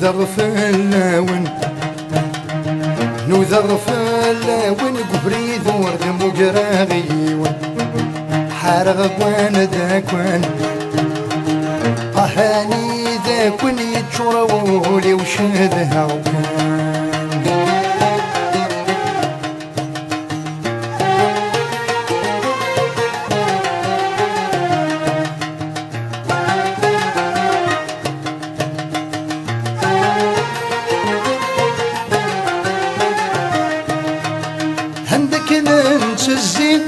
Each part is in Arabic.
نوذر فلاون نوذر فلاون قبري ذور دمو قراغيون حارغ وانا داكوان أهاني ذاكوان يتشرولي وشذها وكان عندك ننسزين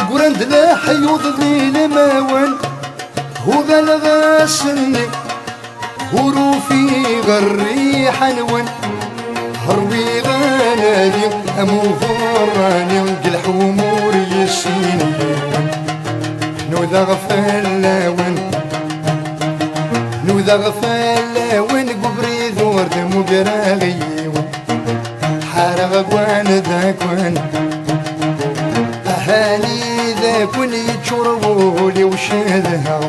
قرند لا حيوض ذي الماوان هو غلغاسني وروفي غريح نون هروي غنادي امو فراني قلح ومور يسيني نوذا غفلاون نوذا غفلاون قبري ذور دمو قراغيون حارغ وانا ذاكوان أهاني ذاكوان يتشربولي وشذها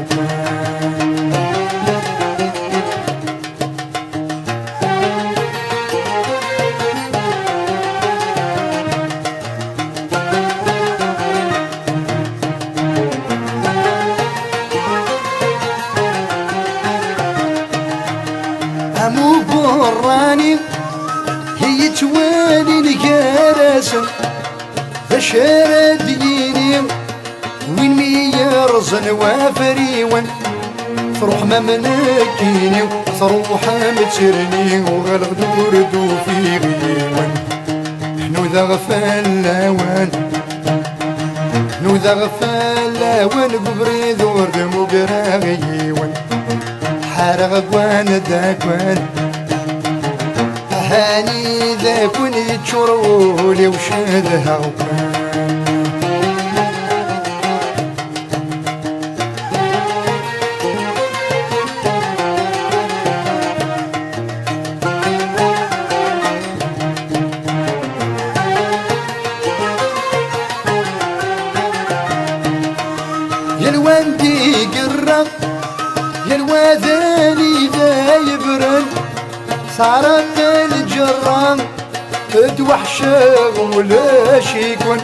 أمو براني هي توالي الكراسة فشارة ديني وين ميرزن وافريون تروح ما منكيني تروح مترني وغالغدور دو في غيوان نوذا غفلاوان نوذا غفلاوان قبري ذور دمو قراغيوان حارغ قوان داكوان هاني ذاكون يتشرولي وشذها وكان يا الواندي قرب يا الواذاني ذا يبرد صارت الجرام ادوحشة ولا شيكون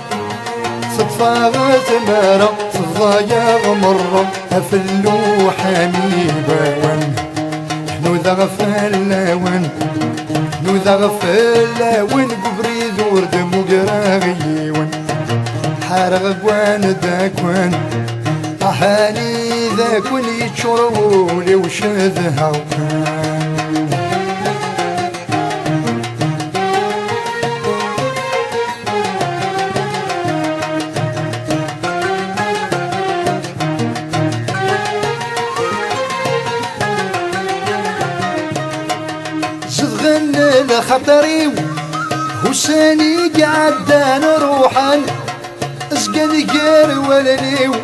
صدفة غتمارة صدفة مرة أفلو حميباون نوذا غفلاون نوذا غفلاون قبري ذور دمو قراغيون حارغ قوان داكوان أهاني ذاكوان يتشربولي وشذها وكان زغن الخطري وساني قعدان روحان اسقن قير ولنيو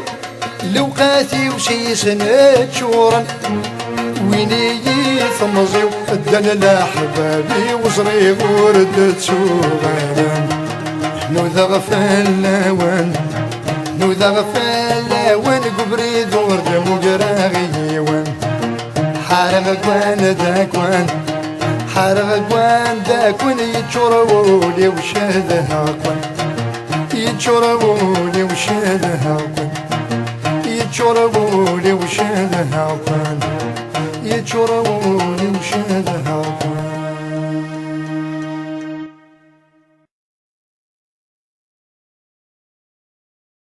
لوقاتي وشي سنة شورا ويني ثمزيو الدن لحبابي وصريغ وردت سوغانا نوذا غفلاوان نوذا غفلاوان قبري ذور دمو قراغيوان حارغ قوان داكوان حارغ قوان داكوان يتشربولي وشذها قوان يتشربولي وشذها قوان يتشربولي وشذها قوان يتشربولي وشذها قوان